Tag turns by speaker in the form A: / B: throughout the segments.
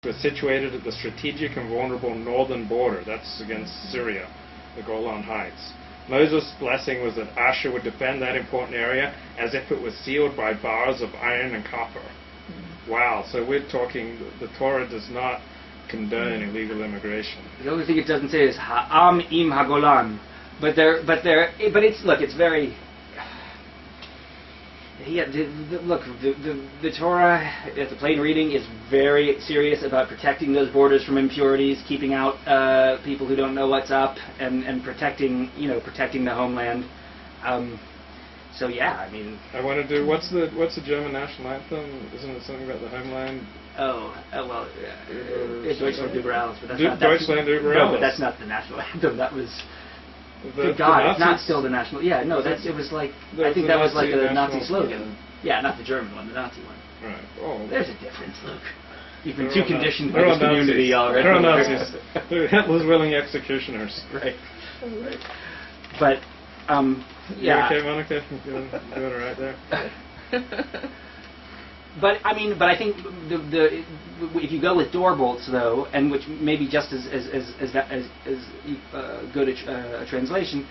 A: was situated at the strategic and vulnerable northern border. That's against Syria, the Golan Heights. Moses' blessing was that Asher would defend that important area as if it was sealed by bars of iron and copper. Wow, so we're talking, the Torah does not condone illegal immigration.
B: The only thing it doesn't say is Ha'am im Hagolan, but it's very. Yeah, the Torah, the plain reading, is very serious about protecting those borders from impurities, keeping out people who don't know what's up, and protecting the homeland. So yeah, I mean.
A: I want to do what's the German national anthem? Isn't it something about the homeland?
B: It's Deutschland über alles, but that's not
A: Deutschland über alles.
B: No, but that's not the national anthem. That was.
A: Good
B: God, it's not still the national. Yeah, no, it was like I think that was like a Nazi slogan. Yeah, not the German one, the Nazi one.
A: Right. Oh.
B: There's a difference, Luke. You've been too conditioned by this community already.
A: They're Nazis. They're Hitler's willing executioners.
B: Right. But, yeah.
A: You okay, Monica? You doing all right there?
B: But I think if you go with door bolts though, and which may be just as good a translation,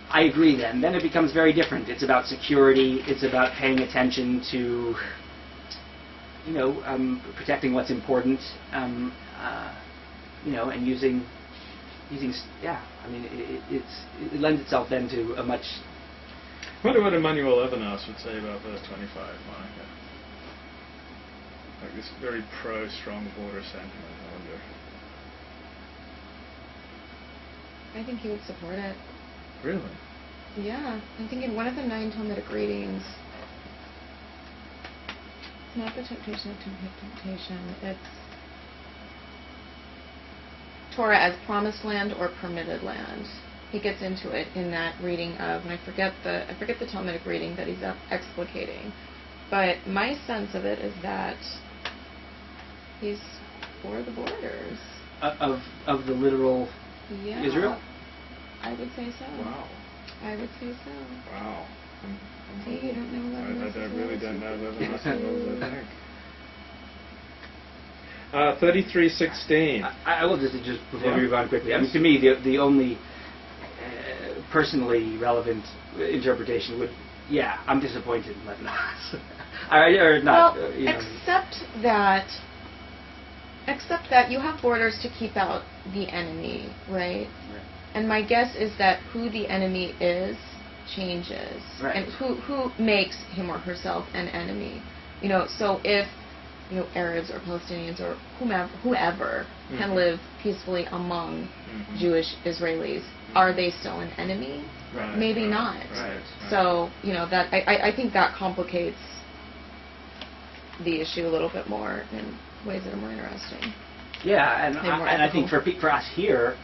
B: I agree. Then it becomes very different. It's about security. It's about paying attention to, protecting what's important. And using. Yeah, I mean, it lends itself then to a much.
A: I wonder what Emmanuel Levinas would say about verse 25, Monica. Like this very pro-strong border sentiment, I wonder.
C: I think he would support it.
A: Really?
C: Yeah. I think in one of the 9 Talmudic readings, it's not the temptation of temptation, it's Torah as promised land or permitted land. He gets into it in that reading of, and I forget the Talmudic reading that he's explicating. But my sense of it is that he's for the borders.
B: Of the literal Israel?
C: I would say so.
A: Wow.
C: I would say so.
A: Wow.
C: See, you don't know Levinas.
A: I really don't know Levinas as well as I think. 33:16.
B: I will just before we move on quickly. I mean, to me, the only personally relevant interpretation would, I'm disappointed in Levinas. Or not.
C: Well, except that you have borders to keep out the enemy, right? And my guess is that who the enemy is changes, and who makes him or herself an enemy. So if Arabs or Palestinians or whoever can live peacefully among Jewish Israelis, are they still an enemy?
A: Right,
C: Maybe not.
A: Right.
C: So that I think that complicates the issue a little bit more in ways that are more interesting.
B: Yeah, and I think for us here,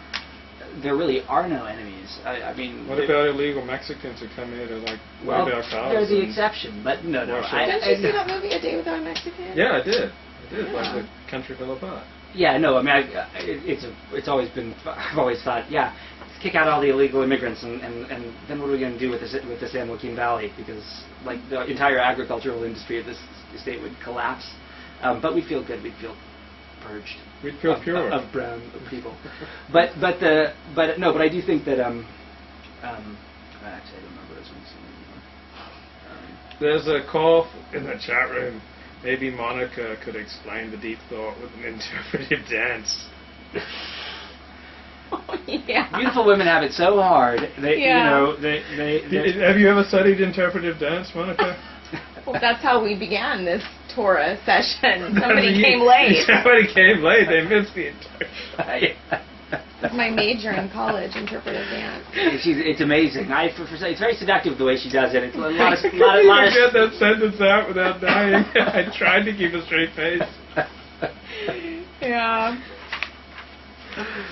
B: there really are no enemies. I mean,
A: what about illegal Mexicans who come here to wave our cars?
B: They're the exception, but no.
C: Didn't you see that movie, A Day Without a Mexican?
A: Yeah, I did. Like the country fell apart.
B: Yeah, no. I mean, it's always been. I've always thought, let's kick out all the illegal immigrants, and then what are we going to do with the San Joaquin Valley? Because the entire agricultural industry of this state would collapse. But we'd feel good. We'd feel purged.
A: We'd feel pure
B: of brown people. but I do think that actually I don't remember this one anymore.
A: There's a call in the chat room. Maybe Monica could explain the deep thought with an interpretive dance.
C: Yeah.
B: Beautiful women have it so hard. They.
A: Have you ever studied interpretive dance, Monica?
C: Well, that's how we began this Torah session. Somebody came late.
A: Somebody came late. They missed the entire.
C: That's my major in college, interpretive dance.
B: It's amazing. It's very seductive the way she does it. It's a lot of.
A: Get that sentence out without dying. I tried to keep a straight face.
C: Yeah.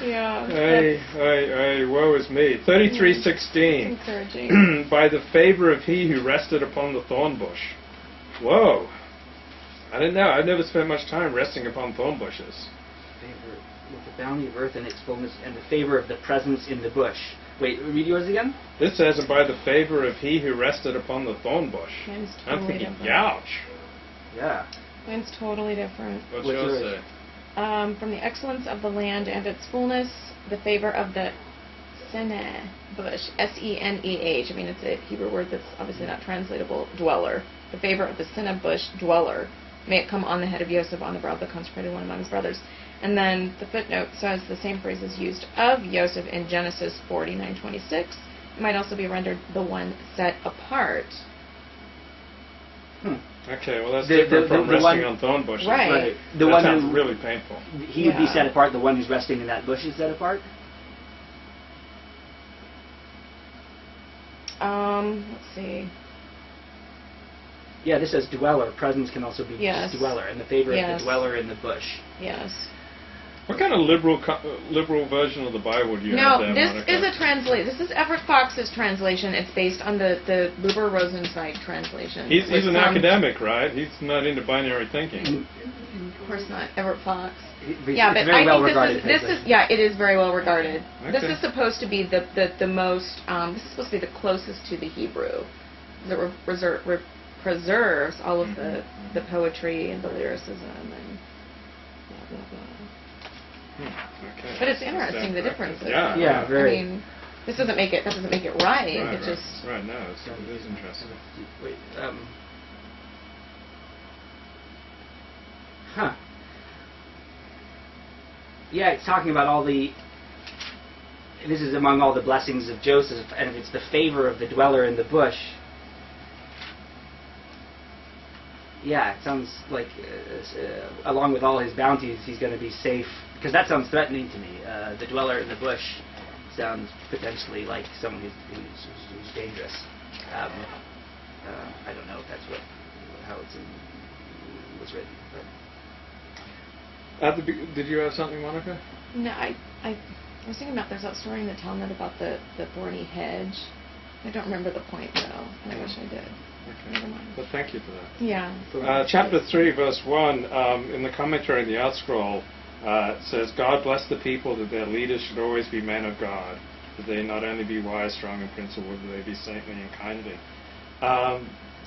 C: Yeah.
A: Hey, woe is me. 33:16.
C: Encouraging.
A: By the favor of he who rested upon the thorn bush. Whoa. I didn't know. I've never spent much time resting upon thorn bushes.
B: Favor with the bounty of earth and its fullness, and the favor of the presence in the bush. Wait, read yours again?
A: This says, and by the favor of he who rested upon the thorn bush.
C: Mine's
A: I'm
C: totally
A: thinking,
C: different.
A: ouch.
B: Yeah.
C: Mine's totally different.
A: What's
B: What's
A: yours
B: yours?
A: say?
C: from the excellence of the land and its fullness, the favor of the Seneh bush, S-E-N-E-H. I mean, it's a Hebrew word that's obviously not translatable, dweller. The favor of the Seneh bush, dweller. May it come on the head of Yosef, on the brow of the consecrated one among his brothers. And then the footnote says the same phrase is used of Yosef in Genesis 49:26. It might also be rendered the one set apart.
A: Okay, well that's different from resting on thorn bushes.
C: Right.
B: The
A: that
B: one
A: sounds
B: who,
A: really painful.
B: he would be set apart. The one who's resting in that bush is set apart.
C: Let's see.
B: Yeah, this says dweller. Presence can also be just dweller, and the favor of the dweller in the bush.
C: Yes.
A: What kind of liberal version of the Bible do you have there,
C: this
A: Monica?
C: is a translation. This is Everett Fox's translation. It's based on the Luber Rosenzweig translation.
A: He's an academic, right? He's not into binary thinking.
C: Of course not. Everett Fox.
B: It's
C: Yeah, but
B: very
C: I
B: well
C: think
B: regarded.
C: this is it is very well regarded.
A: Okay.
C: This is supposed to be the most. This is supposed to be the closest to the Hebrew. It preserves all of the poetry and the lyricism and blah blah blah.
A: Okay.
C: But it's interesting the differences.
A: Yeah.
B: Yeah, very.
C: I mean, this doesn't make it. That doesn't make it right.
A: Right,
C: It just.
A: right. No, it is interesting.
B: Wait. Huh. Yeah, it's talking about all the. This is among all the blessings of Joseph, and it's the favor of the dweller in the bush. Yeah, it sounds like, along with all his bounties, he's going to be safe. Because that sounds threatening to me. The dweller in the bush sounds potentially like someone who's dangerous. I don't know if that's how was written. But.
A: Did you have something, Monica?
C: No, I was thinking about there's that story in the Talmud about the thorny hedge. I don't remember the point though, and I wish I did.
A: Okay.
C: Never mind.
A: But thank you for that.
C: Yeah.
A: Chapter 3, verse 1, in the commentary in the Art Scroll, it says, God bless the people that their leaders should always be men of God, that they not only be wise, strong, and principled, but they be saintly and kindly.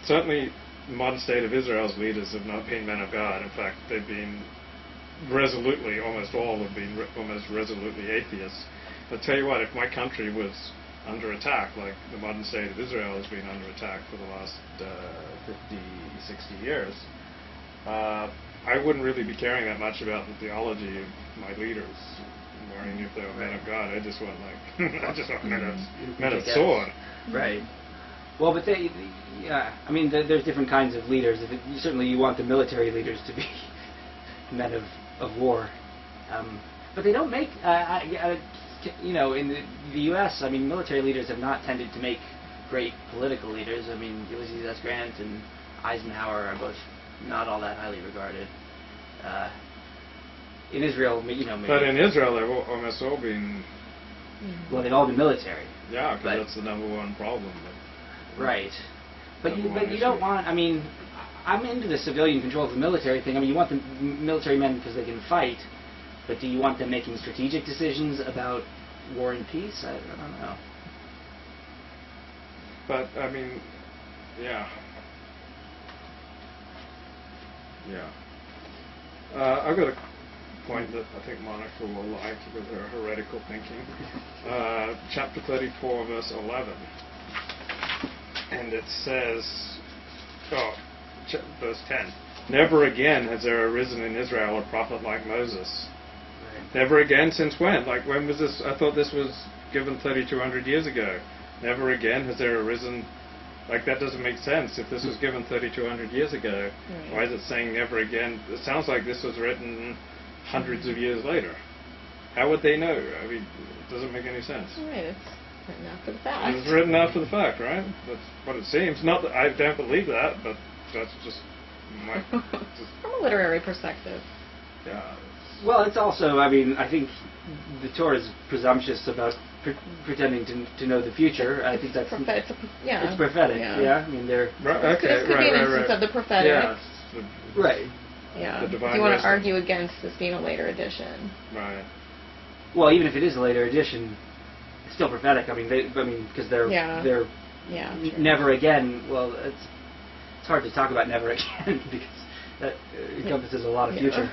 A: Certainly, the modern state of Israel's leaders have not been men of God. In fact, they've been resolutely, almost all have been almost resolutely atheists. I'll tell you what, if my country was under attack, like the modern state of Israel has been under attack for the last 50, 60 years, I wouldn't really be caring that much about the theology of my leaders, worrying if they were men of God. I just want men of sword.
B: Right. Well, but I mean, there's different kinds of leaders. Certainly, you want the military leaders to be men of war, but they don't make. In the U.S., I mean, military leaders have not tended to make great political leaders. I mean, Ulysses S. Grant and Eisenhower are both not all that highly regarded. In Israel, maybe.
A: But in Israel, they've almost all been.
B: Well, they've all been military.
A: Yeah, because that's the number one problem.
B: Right. But you don't want. I mean, I'm into the civilian control of the military thing. I mean, you want the military men because they can fight. But do you want them making strategic decisions about war and peace? I don't know.
A: But, I mean, yeah. I've got a point that I think Monica will like with her heretical thinking. Chapter 34, verse 11. And it says, verse 10. Never again has there arisen in Israel a prophet like Moses. Never again since when? Like, when was this? I thought this was given 3,200 years ago. Never again has there arisen. Like, that doesn't make sense. If this was given 3,200 years ago, why is it saying never again? It sounds like this was written hundreds of years later. How would they know? I mean, it doesn't make any sense.
C: Right, it's written after the fact.
A: It's written after the fact, right? That's what it seems. Not that I don't believe that, but that's just my...
C: From a literary perspective.
A: Yeah.
B: Well, it's also, I mean, I think the Torah is presumptuous about pretending to know the future. I think that's... It's prophetic, yeah. I mean, they're...
A: Right, okay,
C: this could be an instance of the prophetic.
A: Yeah.
B: Right.
C: Yeah.
A: The divine
C: you want to
A: wisdom.
C: argue against this being a later edition.
A: Right.
B: Well, even if it is a later edition, it's still prophetic. I mean, because they're never again. Well, it's hard to talk about never again because that encompasses a lot of future.